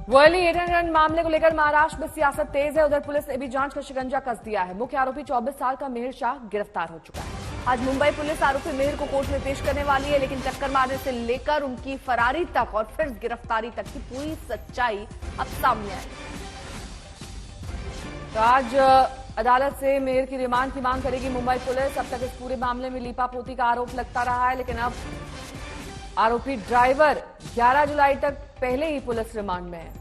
Worli hit and run मामले को लेकर महाराष्ट्र में सियासत तेज है। उधर पुलिस ने भी जांच का शिकंजा कस दिया है। मुख्य आरोपी 24 साल का मिहिर शाह गिरफ्तार हो चुका है। आज मुंबई पुलिस आरोपी मिहिर को कोर्ट में पेश करने वाली है, लेकिन टक्कर मारने से लेकर उनकी फरारी तक और फिर गिरफ्तारी तक की पूरी सच्चाई अब सामने आई। तो आज अदालत से मिहिर की रिमांड की मांग करेगी मुंबई पुलिस। अब तक इस पूरे मामले में लीपापोती का आरोप लगता रहा है, लेकिन अब आरोपी ड्राइवर 11 जुलाई तक पहले ही पुलिस रिमांड में है।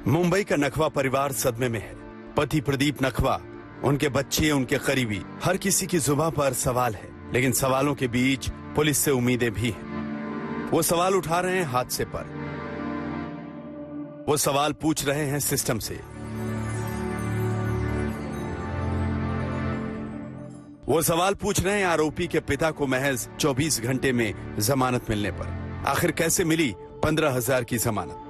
मुंबई का नखवा परिवार सदमे में है। पति प्रदीप नखवा, उनके बच्चे, उनके करीबी, हर किसी की जुबान पर सवाल है, लेकिन सवालों के बीच पुलिस से उम्मीदें भी हैं। वो सवाल उठा रहे हैं हादसे पर, वो सवाल पूछ रहे हैं सिस्टम से, वो सवाल पूछ रहे हैं आरोपी के पिता को महज 24 घंटे में जमानत मिलने पर। आखिर कैसे मिली 15,000 की जमानत?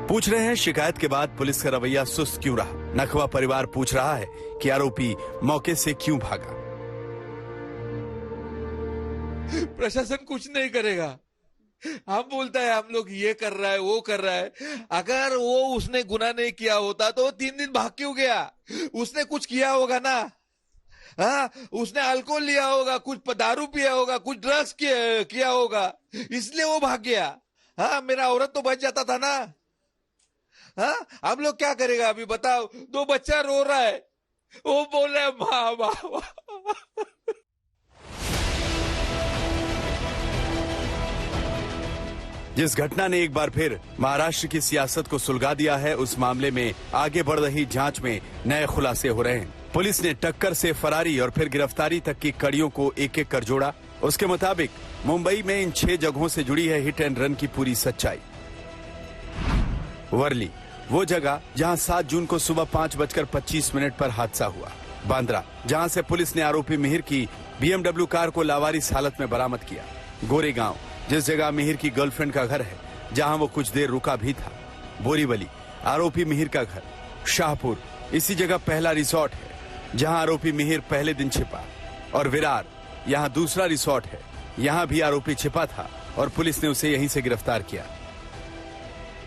पूछ रहे हैं शिकायत के बाद पुलिस का रवैया सुस्त क्यों रहा? नखवा परिवार पूछ रहा है कि आरोपी मौके से क्यों भागा? प्रशासन कुछ नहीं करेगा। हम बोलता है हम लोग ये कर रहा है, वो कर रहा है। अगर वो उसने गुनाह नहीं किया होता तो 3 दिन भाग क्यों गया? उसने कुछ किया होगा ना। हाँ, उसने अल्कोहल लिया होगा, कुछ दारू पिया होगा, कुछ ड्रग्स किया होगा, इसलिए वो भाग गया। हाँ, मेरा औरत तो बच जाता था ना। हाँ, हम लोग क्या करेगा अभी बताओ? 2 बच्चा रो रहा है, वो बोल रहा है माँ माँ। जिस घटना ने एक बार फिर महाराष्ट्र की सियासत को सुलगा दिया है, उस मामले में आगे बढ़ रही जांच में नए खुलासे हो रहे हैं। पुलिस ने टक्कर से फरारी और फिर गिरफ्तारी तक की कड़ियों को एक एक कर जोड़ा। उसके मुताबिक मुंबई में इन 6 जगहों से जुड़ी है हिट एंड रन की पूरी सच्चाई। वर्ली, वो जगह जहां 7 जून को सुबह 5:25 पर हादसा हुआ। बांद्रा, जहां से पुलिस ने आरोपी मिहिर की BMW कार को लावारिस हालत में बरामद किया। गोरेगांव, जिस जगह मिहिर की गर्लफ्रेंड का घर है, जहां वो कुछ देर रुका भी था। बोरीवली, आरोपी मिहिर का घर। शाहपुर, इसी जगह पहला रिसोर्ट है जहां आरोपी मिहिर पहले दिन छिपा। और विरार, यहां दूसरा रिसोर्ट है, यहां भी आरोपी छिपा था और पुलिस ने उसे यहीं से गिरफ्तार किया।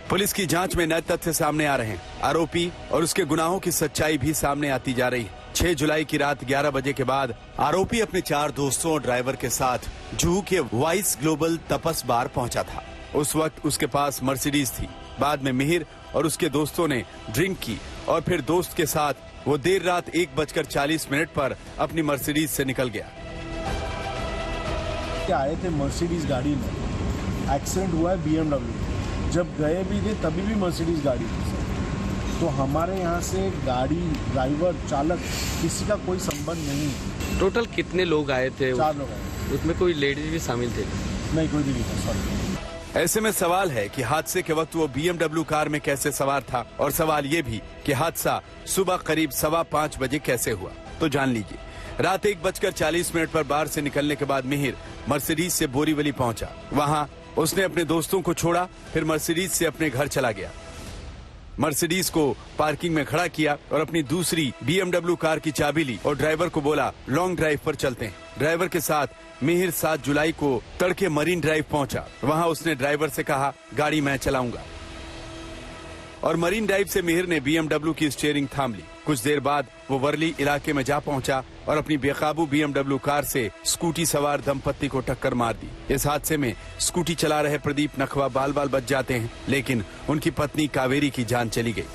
पुलिस की जांच में नए तथ्य सामने आ रहे हैं। आरोपी और उसके गुनाहों की सच्चाई भी सामने आती जा रही है। 6 जुलाई की रात 11 बजे के बाद आरोपी अपने 4 दोस्तों और ड्राइवर के साथ जुहू के वाइस ग्लोबल तपस बार पहुंचा था। उस वक्त उसके पास मर्सिडीज थी। बाद में मिहिर और उसके दोस्तों ने ड्रिंक की और फिर दोस्त के साथ वो देर रात 1:40 पर अपनी मर्सिडीज से निकल गया। आए थे मर्सिडीज गाड़ी में, एक्सीडेंट हुआ है BMW। जब गए भी थे तभी भी मर्सिडीज गाड़ी थी। तो हमारे यहाँ से गाड़ी, ड्राइवर, चालक किसी का कोई संबंध नहीं है। टोटल कितने लोग आए थे? 4 लोग आए। उसमें कोई लेडीज भी शामिल थे? नहीं, कोई भी नहीं था। सॉरी। ऐसे में सवाल है कि हादसे के वक्त वो BMW कार में कैसे सवार था, और सवाल ये भी कि हादसा सुबह करीब 5:15 बजे कैसे हुआ। तो जान लीजिए। रात 1:40 पर बार से निकलने के बाद मिहिर मर्सिडीज से बोरीवली पहुंचा। वहां उसने अपने दोस्तों को छोड़ा, फिर मर्सिडीज से अपने घर चला गया। मर्सिडीज को पार्किंग में खड़ा किया और अपनी दूसरी BMW कार की चाबी ली और ड्राइवर को बोला लॉन्ग ड्राइव पर चलते हैं। ड्राइवर के साथ मिहिर 7 जुलाई को तड़के मरीन ड्राइव पहुंचा। वहां उसने ड्राइवर से कहा गाड़ी मैं चलाऊंगा, और मरीन ड्राइव से मिहिर ने BMW की स्टीयरिंग थाम ली। कुछ देर बाद वो वर्ली इलाके में जा पहुंचा और अपनी बेकाबू BMW कार से स्कूटी सवार दंपत्ति को टक्कर मार दी। इस हादसे में स्कूटी चला रहे प्रदीप नखवा बाल बाल बच जाते हैं, लेकिन उनकी पत्नी कावेरी की जान चली गई।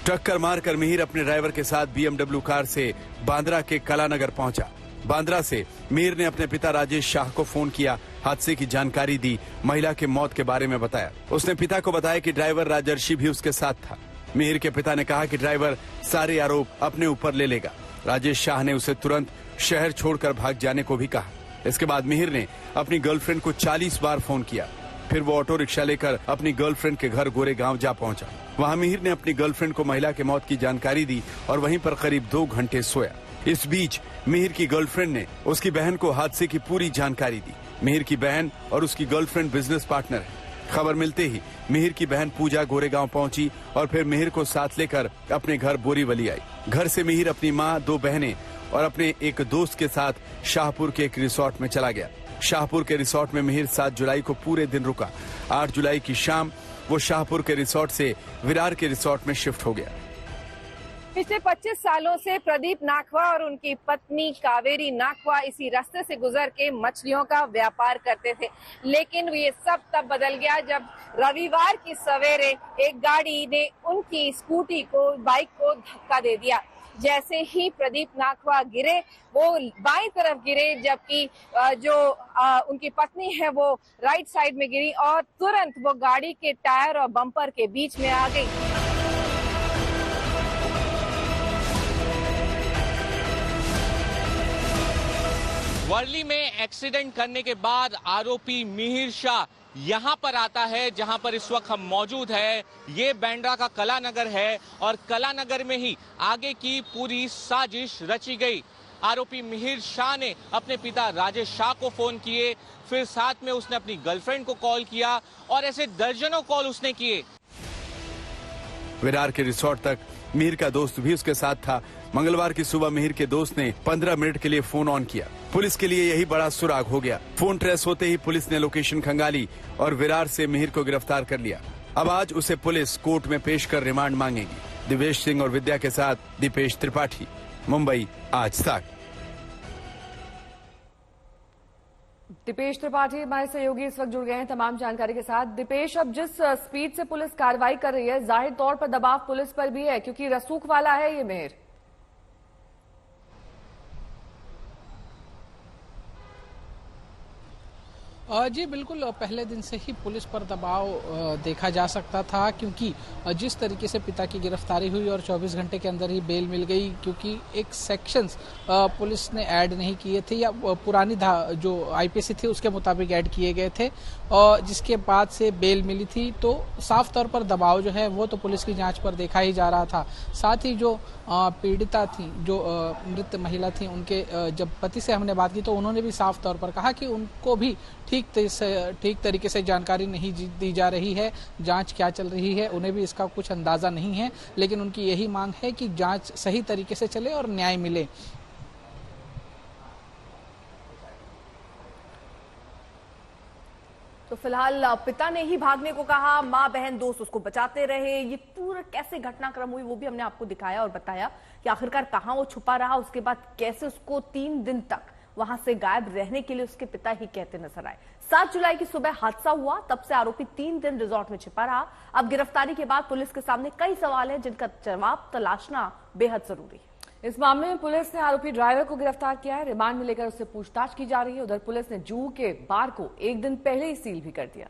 टक्कर मारकर मिहिर अपने ड्राइवर के साथ BMW कार से बांद्रा के कलानगर पहुंचा। बांद्रा से मिहिर ने अपने पिता राजेश शाह को फोन किया, हादसे की जानकारी दी, महिला के मौत के बारे में बताया। उसने पिता को बताया कि ड्राइवर राजर्षि भी उसके साथ था। मिहिर के पिता ने कहा कि ड्राइवर सारे आरोप अपने ऊपर ले लेगा। राजेश शाह ने उसे तुरंत शहर छोड़कर भाग जाने को भी कहा। इसके बाद मिहिर ने अपनी गर्लफ्रेंड को 40 बार फोन किया। फिर वो ऑटो रिक्शा लेकर अपनी गर्लफ्रेंड के घर गोरेगांव जा पहुंचा। वहां मिहिर ने अपनी गर्लफ्रेंड को महिला की मौत की जानकारी दी और वहीं पर करीब 2 घंटे सोया। इस बीच मिहिर की गर्लफ्रेंड ने उसकी बहन को हादसे की पूरी जानकारी दी। मिहिर की बहन और उसकी गर्लफ्रेंड बिजनेस पार्टनर है। खबर मिलते ही मिहिर की बहन पूजा गोरेगांव पहुंची और फिर मिहिर को साथ लेकर अपने घर बोरीवली आई। घर से मिहिर अपनी मां, 2 बहनें और अपने एक दोस्त के साथ शाहपुर के एक रिसोर्ट में चला गया। शाहपुर के रिसोर्ट में मिहिर 7 जुलाई को पूरे दिन रुका। 8 जुलाई की शाम वो शाहपुर के रिसोर्ट से विरार के रिसोर्ट में शिफ्ट हो गया। पिछले 25 सालों से प्रदीप नाखवा और उनकी पत्नी कावेरी नाखवा इसी रास्ते से गुजर के मछलियों का व्यापार करते थे, लेकिन ये सब तब बदल गया जब रविवार की सवेरे एक गाड़ी ने उनकी बाइक को धक्का दे दिया। जैसे ही प्रदीप नाखवा गिरे वो बाईं तरफ गिरे, जबकि उनकी पत्नी है वो राइट साइड में गिरी और तुरंत वो गाड़ी के टायर और बम्पर के बीच में आ गई। वर्ली में एक्सीडेंट करने के बाद आरोपी मिहिर शाह यहां पर आता है जहां पर इस वक्त हम मौजूद है। ये बांद्रा का कलानगर है और कलानगर में ही आगे की पूरी साजिश रची गई। आरोपी मिहिर शाह ने अपने पिता राजेश शाह को फोन किए, फिर साथ में उसने अपनी गर्लफ्रेंड को कॉल किया और ऐसे दर्जनों कॉल उसने किए। विरार के रिसोर्ट तक मिहिर का दोस्त भी उसके साथ था। मंगलवार की सुबह मिहिर के दोस्त ने 15 मिनट के लिए फोन ऑन किया। पुलिस के लिए यही बड़ा सुराग हो गया। फोन ट्रेस होते ही पुलिस ने लोकेशन खंगाली और विरार से मिहिर को गिरफ्तार कर लिया। अब आज उसे पुलिस कोर्ट में पेश कर रिमांड मांगेगी। दिवेश सिंह और विद्या के साथ दीपेश त्रिपाठी, मुंबई आज तक। दीपेश त्रिपाठी हमारे सहयोगी इस वक्त जुड़ गए हैं तमाम जानकारी के साथ। दीपेश, अब जिस स्पीड से पुलिस कार्रवाई कर रही है, जाहिर तौर पर दबाव पुलिस पर भी है क्योंकि रसूख वाला है ये मिहिर। जी बिल्कुल, पहले दिन से ही पुलिस पर दबाव देखा जा सकता था, क्योंकि जिस तरीके से पिता की गिरफ्तारी हुई और 24 घंटे के अंदर ही बेल मिल गई, क्योंकि एक सेक्शंस पुलिस ने ऐड नहीं किए थे या पुरानी जो आईपीसी थी उसके मुताबिक ऐड किए गए थे और जिसके बाद से बेल मिली थी। तो साफ तौर पर दबाव जो है वो तो पुलिस की जांच पर देखा ही जा रहा था। साथ ही जो पीड़िता थी, जो मृत महिला थी, उनके जब पति से हमने बात की तो उन्होंने भी साफ तौर पर कहा कि उनको भी ठीक तरीके से जानकारी नहीं दी जा रही है, जांच क्या चल रही है उन्हें भी इसका कुछ अंदाजा नहीं है, लेकिन उनकी यही मांग है कि जांच सही तरीके से चले और न्याय मिले। तो फिलहाल पिता ने ही भागने को कहा, मां, बहन, दोस्त उसको बचाते रहे। ये पूरा कैसे घटनाक्रम हुई वो भी हमने आपको दिखाया और बताया कि आखिरकार कहां वो छुपा रहा, उसके बाद कैसे उसको 3 दिन तक वहां से गायब रहने के लिए उसके पिता ही कहते नजर आए। 7 जुलाई की सुबह हादसा हुआ, तब से आरोपी 3 दिन रिजॉर्ट में छिपा रहा। अब गिरफ्तारी के बाद पुलिस के सामने कई सवाल हैं जिनका जवाब तलाशना बेहद जरूरी है। इस मामले में पुलिस ने आरोपी ड्राइवर को गिरफ्तार किया है। रिमांड में लेकर उससे पूछताछ की जा रही है। उधर पुलिस ने जुहू के बार को एक दिन पहले ही सील भी कर दिया।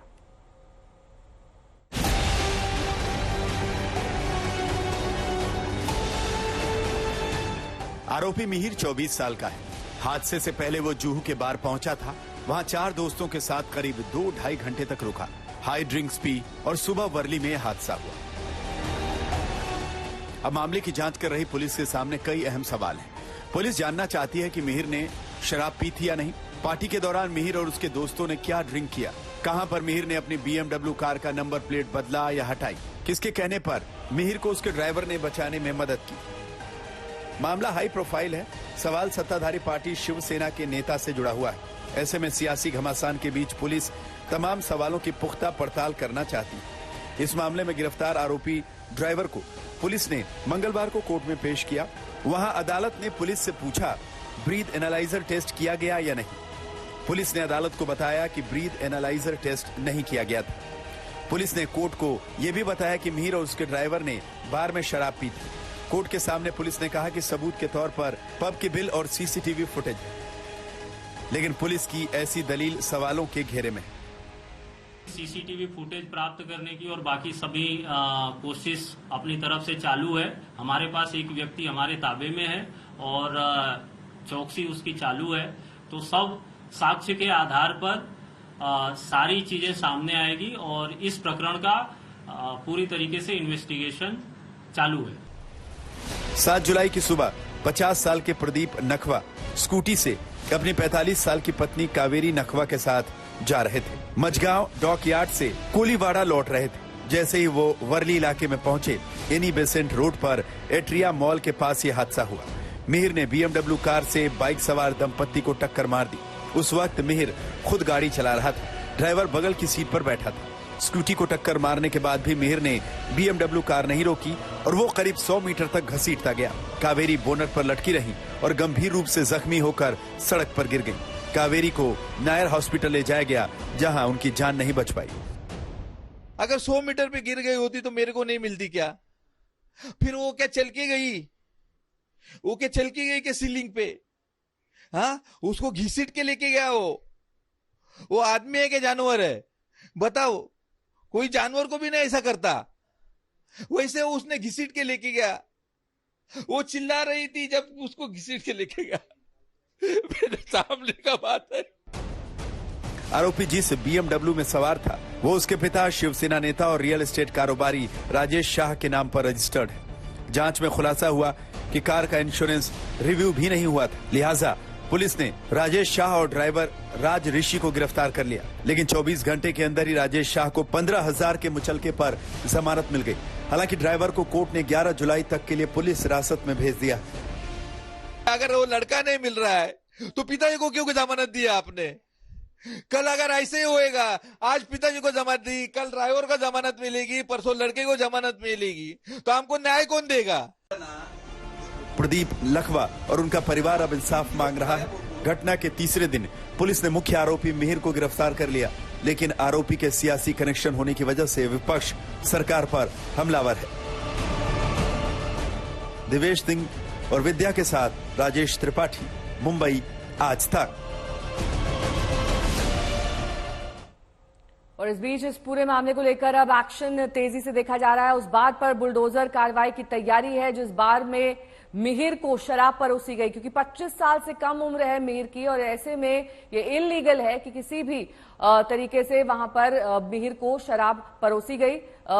आरोपी मिहिर 24 साल का है। हादसे से पहले वो जुहू के बार पहुंचा था। वहां 4 दोस्तों के साथ करीब 2-2.5 घंटे तक रुका, हाई ड्रिंक्स पी और सुबह वर्ली में हादसा हुआ। अब मामले की जांच कर रही पुलिस के सामने कई अहम सवाल हैं। पुलिस जानना चाहती है कि मिहिर ने शराब पी थी या नहीं, पार्टी के दौरान मिहिर और उसके दोस्तों ने क्या ड्रिंक किया, कहां पर मिहिर ने अपनी BMW कार का नंबर प्लेट बदला या हटाई, किसके कहने पर मिहिर को उसके ड्राइवर ने बचाने में मदद की। मामला हाई प्रोफाइल है। सवाल सत्ताधारी पार्टी शिवसेना के नेता से जुड़ा हुआ है। ऐसे में सियासी घमासान के बीच पुलिस तमाम सवालों की पुख्ता पड़ताल करना चाहती है। इस मामले में गिरफ्तार आरोपी ड्राइवर को पुलिस ने मंगलवार को कोर्ट में पेश किया। वहां अदालत ने पुलिस से पूछा, ब्रीथ एनालाइजर टेस्ट किया गया या नहीं। पुलिस ने अदालत को बताया कि ब्रीथ एनालाइजर टेस्ट नहीं किया गया था। पुलिस ने कोर्ट को यह भी बताया कि मिहिर और उसके ड्राइवर ने बार में शराब पी थी। कोर्ट के सामने पुलिस ने कहा कि सबूत के तौर पर पब की बिल और CCTV फुटेज है, लेकिन पुलिस की ऐसी दलील सवालों के घेरे में है। CCTV फुटेज प्राप्त करने की और बाकी सभी कोशिश अपनी तरफ से चालू है। हमारे पास एक व्यक्ति हमारे ताबे में है और चौकसी उसकी चालू है। तो सब साक्ष्य के आधार पर सारी चीजें सामने आएगी और इस प्रकरण का पूरी तरीके से इन्वेस्टिगेशन चालू है। 7 जुलाई की सुबह 50 साल के प्रदीप नखवा स्कूटी से अपनी 45 साल की पत्नी कावेरी नखवा के साथ जा रहे थे। मझगांव डॉकयार्ड से कोलीवाड़ा लौट रहे थे। जैसे ही वो वर्ली इलाके में पहुंचे, एनी बेसेंट रोड पर एट्रिया मॉल के पास ये हादसा हुआ। मिहिर ने BMW कार से बाइक सवार दंपत्ति को टक्कर मार दी। उस वक्त मिहिर खुद गाड़ी चला रहा था, ड्राइवर बगल की सीट पर बैठा था। स्कूटी को टक्कर मारने के बाद भी मिहिर ने BMW कार नहीं रोकी और वो करीब 100 मीटर तक घसीटता गया। कावेरी बोनट पर लटकी रही और गंभीर रूप से जख्मी होकर सड़क पर गिर गई। कावेरी को नायर हॉस्पिटल ले जाया गया, जहां उनकी जान नहीं बच पाई। अगर 100 मीटर पे गिर गई होती तो मेरे को नहीं मिलती क्या? फिर वो क्या चल के गई? वो क्या चल के गई क्या सीलिंग पे? हाँ, उसको घसीट के लेके गया वो आदमी है क्या जानवर है? बताओ, कोई जानवर को भी नहीं ऐसा करता। वैसे उसने घसीट के लेके गया। वो चिल्ला रही थी जब उसको घसीट के लेके गया। मेरे सामने का बात है। आरोपी जिस BMW में सवार था वो उसके पिता शिवसेना नेता और रियल एस्टेट कारोबारी राजेश शाह के नाम पर रजिस्टर्ड है। जांच में खुलासा हुआ कि कार का इंश्योरेंस रिव्यू भी नहीं हुआ था, लिहाजा पुलिस ने राजेश शाह और ड्राइवर राज ऋषि को गिरफ्तार कर लिया। लेकिन 24 घंटे के अंदर ही राजेश शाह को 15,000 के मुचलके पर जमानत मिल गई। हालांकि ड्राइवर को कोर्ट ने 11 जुलाई तक के लिए पुलिस हिरासत में भेज दिया। अगर वो लड़का नहीं मिल रहा है तो पिताजी को क्यों जमानत दिया आपने? कल अगर ऐसे ही होएगा, आज पिताजी को जमानत दी, कल ड्राइवर को जमानत मिलेगी, परसों लड़के को जमानत मिलेगी, तो हमको न्याय कौन देगा? प्रदीप लखवा और उनका परिवार अब इंसाफ मांग रहा है। घटना के तीसरे दिन पुलिस ने मुख्य आरोपी मिहिर को गिरफ्तार कर लिया, लेकिन आरोपी के सियासी कनेक्शन होने की वजह से विपक्ष सरकार पर हमलावर है। दिवेश सिंह और विद्या के साथ राजेश त्रिपाठी, मुंबई आज तक। और इस बीच इस पूरे मामले को लेकर अब एक्शन तेजी से देखा जा रहा है। उस बात पर बुलडोजर कार्रवाई की तैयारी है जिस बार में मिहिर को शराब परोसी गई, क्योंकि 25 साल से कम उम्र है मिहिर की और ऐसे में ये इलीगल है कि किसी भी तरीके से वहां पर मिहिर को शराब परोसी गई।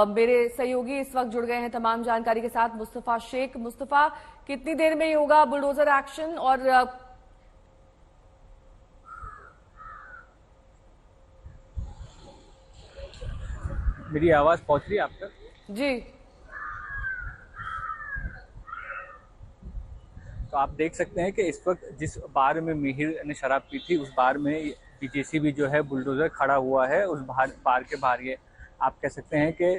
मेरे सहयोगी इस वक्त जुड़ गए हैं तमाम जानकारी के साथ। मुस्तफा शेख, मुस्तफा, कितनी देर में ये होगा बुलडोजर एक्शन? और मेरी आवाज पहुंच रही है आप तक? जी, तो आप देख सकते हैं कि इस वक्त जिस बार में मिहिर ने शराब पी थी उस बार में जेसीबी जो है बुलडोजर खड़ा हुआ है उस बार के बाहर। ये आप कह सकते हैं कि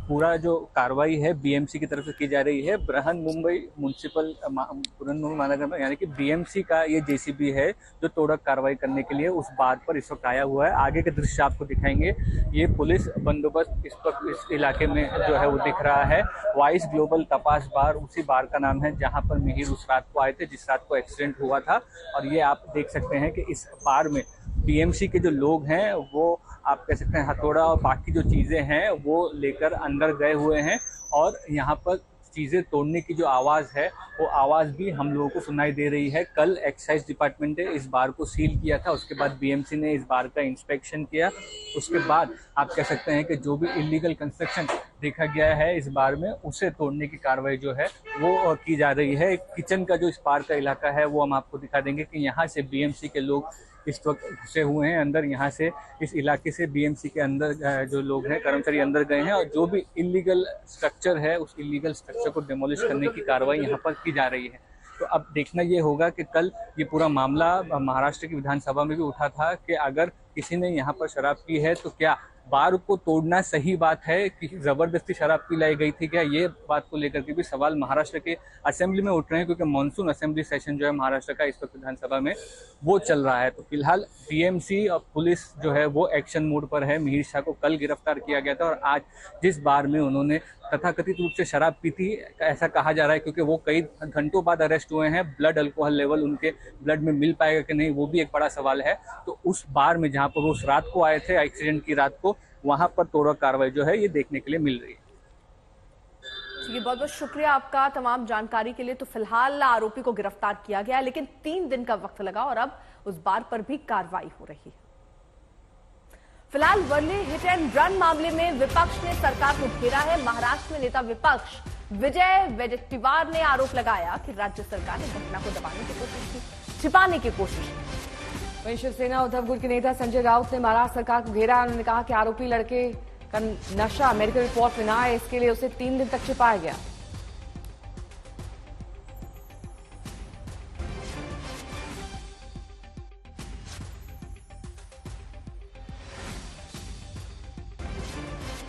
पूरा जो कार्रवाई है बीएमसी की तरफ से की जा रही है। बृहन मुंबई म्युनिसिपल महानगर में, यानी कि बीएमसी का ये जेसीबी है जो तोड़क कार्रवाई करने के लिए उस बार पर इस वक्त आया हुआ है। आगे के दृश्य आपको दिखाएंगे। ये पुलिस बंदोबस्त इस वक्त इस इलाके में जो है वो दिख रहा है। वाइस ग्लोबल तपास बार उसी बार का नाम है जहाँ पर मिहिर उस रात को आए थे जिस रात को एक्सीडेंट हुआ था। और ये आप देख सकते हैं कि इस बार में बीएमसी के जो लोग हैं वो आप कह सकते हैं हथौड़ा और बाकी जो चीज़ें हैं वो लेकर अंदर गए हुए हैं। और यहाँ पर चीज़ें तोड़ने की जो आवाज़ है वो आवाज़ भी हम लोगों को सुनाई दे रही है। कल एक्साइज डिपार्टमेंट ने इस बार को सील किया था, उसके बाद बीएमसी ने इस बार का इंस्पेक्शन किया। उसके बाद आप कह सकते हैं कि जो भी इलीगल कंस्ट्रक्शन देखा गया है इस बार में उसे तोड़ने की कार्रवाई जो है वो की जा रही है। किचन का जो इस बार का इलाका है वो हम आपको दिखा देंगे कि यहाँ से बीएमसी के लोग इस वक्त घुसे हुए हैं अंदर। यहाँ से इस इलाके से बीएमसी के अंदर जो लोग हैं कर्मचारी अंदर गए हैं और जो भी इलीगल स्ट्रक्चर है उस इलीगल स्ट्रक्चर को डिमोलिश करने की कार्रवाई यहाँ पर की जा रही है। तो अब देखना ये होगा कि कल ये पूरा मामला महाराष्ट्र की विधानसभा में भी उठा था कि अगर किसी ने यहाँ पर शराब पी है तो क्या बार को तोड़ना सही बात है कि जबरदस्ती शराब पिलाई गई थी क्या? ये बात को लेकर के भी सवाल महाराष्ट्र के असेंबली में उठ रहे हैं, क्योंकि मॉनसून असेंबली सेशन जो है महाराष्ट्र का इस वक्त विधानसभा में वो चल रहा है। तो फिलहाल बीएमसी और पुलिस जो है वो एक्शन मोड पर है। मिहिर शाह को कल गिरफ्तार किया गया था और आज जिस बार में उन्होंने तथाकथित रूप से शराब पी थी, ऐसा कहा जा रहा है क्योंकि वो कई घंटों बाद अरेस्ट हुए हैं। ब्लड अल्कोहल लेवल उनके ब्लड में मिल पाएगा कि नहीं वो भी एक बड़ा सवाल है। तो उस बार में जहाँ पर वो उस रात को आए थे एक्सीडेंट की रात को, वहां पर तोड़क कार्रवाई जो है ये देखने के लिए मिल रही है। जी, बहुत बहुत शुक्रिया आपका तमाम जानकारी के लिए। तो फिलहाल आरोपी को गिरफ्तार किया गया, लेकिन 3 दिन का वक्त लगा और अब उस बार पर भी कार्रवाई हो रही है। फिलहाल वर्ली हिट एंड रन मामले में विपक्ष ने सरकार को घेरा है। महाराष्ट्र में नेता विपक्ष विजय वेडेट्टीवार ने आरोप लगाया कि राज्य सरकार ने घटना को दबाने की कोशिश की, छिपाने की कोशिश की। वहीं शिवसेना उद्धव गुट के नेता संजय राउत ने महाराष्ट्र सरकार को घेरा। उन्होंने कहा कि आरोपी लड़के का नशा मेडिकल रिपोर्ट में ना आए, इसके लिए उसे 3 दिन तक छिपाया गया।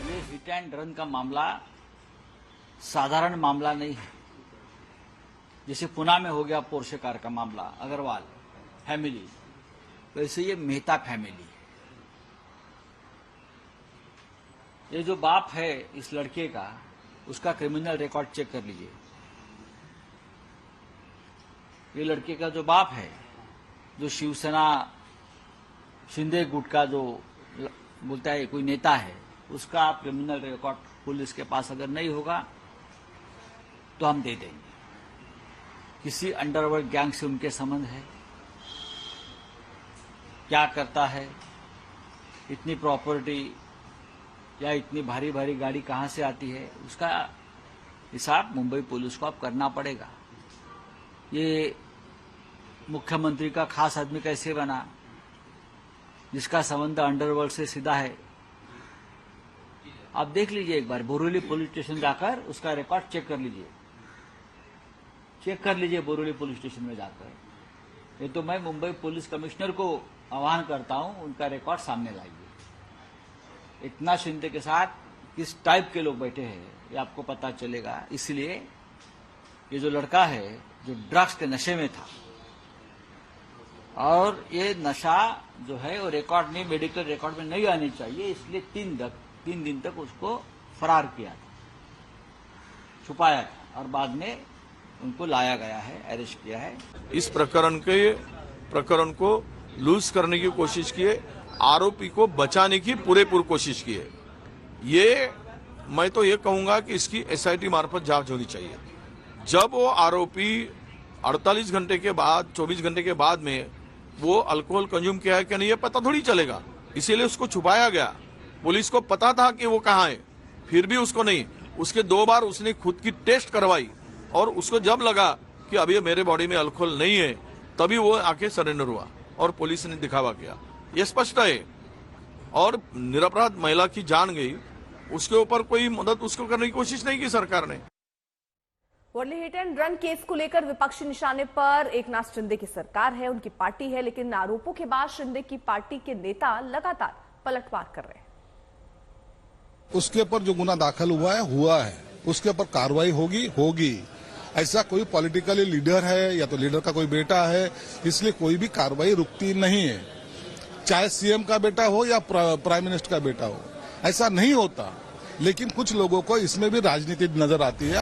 ये हिट एंड रन का मामला साधारण मामला नहीं है। जैसे पुणे में हो गया पोर्शे कार का मामला, अग्रवाल फैमिली, वैसे ये मेहता फैमिली। ये जो बाप है इस लड़के का, उसका क्रिमिनल रिकॉर्ड चेक कर लीजिए। ये लड़के का जो बाप है, जो शिवसेना शिंदे गुट का जो बोलता है कोई नेता है, उसका क्रिमिनल रिकॉर्ड पुलिस के पास अगर नहीं होगा तो हम दे देंगे। किसी अंडरवर्ल्ड गैंग से उनके संबंध है, क्या करता है, इतनी प्रॉपर्टी या इतनी भारी भारी गाड़ी कहां से आती है, उसका हिसाब मुंबई पुलिस को अब करना पड़ेगा। ये मुख्यमंत्री का खास आदमी कैसे बना, जिसका संबंध अंडरवर्ल्ड से सीधा है। आप देख लीजिए एक बार, बोरीवली पुलिस स्टेशन जाकर उसका रिकॉर्ड चेक कर लीजिए, बोरीवली पुलिस स्टेशन में जाकर। ये तो मैं मुंबई पुलिस कमिश्नर को आह्वान करता हूं, उनका रिकॉर्ड सामने लाइए। इतना शिंदे के साथ किस टाइप के लोग बैठे हैं ये आपको पता चलेगा। इसलिए ये जो लड़का है जो ड्रग्स के नशे में था, और ये नशा जो है वो रिकॉर्ड में, मेडिकल रिकॉर्ड में नहीं आनी चाहिए, इसलिए 3 दिन तक उसको फरार किया था, छुपाया था, और बाद में उनको लाया गया है, अरेस्ट किया है। इस प्रकरण को लूज करने की कोशिश की है, आरोपी को बचाने की पूरेपूर कोशिश की है। ये मैं तो ये कहूंगा कि इसकी एसआईटी मार्फत जांच होनी चाहिए। जब वो आरोपी 48 घंटे के बाद, 24 घंटे के बाद में वो अल्कोहल कंज्यूम किया है कि नहीं, ये पता थोड़ी चलेगा, इसीलिए उसको छुपाया गया। पुलिस को पता था कि वो कहाँ है, फिर भी उसको नहीं। उसके 2 बार उसने खुद की टेस्ट करवाई, और उसको जब लगा कि अब ये मेरे बॉडी में अल्कोहल नहीं है, तभी वो आके सरेंडर हुआ और पुलिस ने दिखावा किया। ये स्पष्ट है। और निरपराध महिला की जान गई, उसके ऊपर कोई मदद उसको करने की कोशिश नहीं की सरकार ने। Worli hit and run case को लेकर विपक्षी निशाने पर एकनाथ शिंदे की सरकार है, उनकी पार्टी है, लेकिन आरोपों के बाद शिंदे की पार्टी के नेता लगातार पलटवार कर रहे हैं। उसके ऊपर जो गुना दाखिल हुआ है, उसके ऊपर कार्रवाई होगी। ऐसा कोई पॉलिटिकली लीडर है या तो लीडर का कोई बेटा है, इसलिए कोई भी कार्रवाई रुकती नहीं है, चाहे सीएम का बेटा हो या प्राइम मिनिस्टर का बेटा हो। ऐसा नहीं होता, लेकिन कुछ लोगों को इसमें भी राजनीति नजर आती है।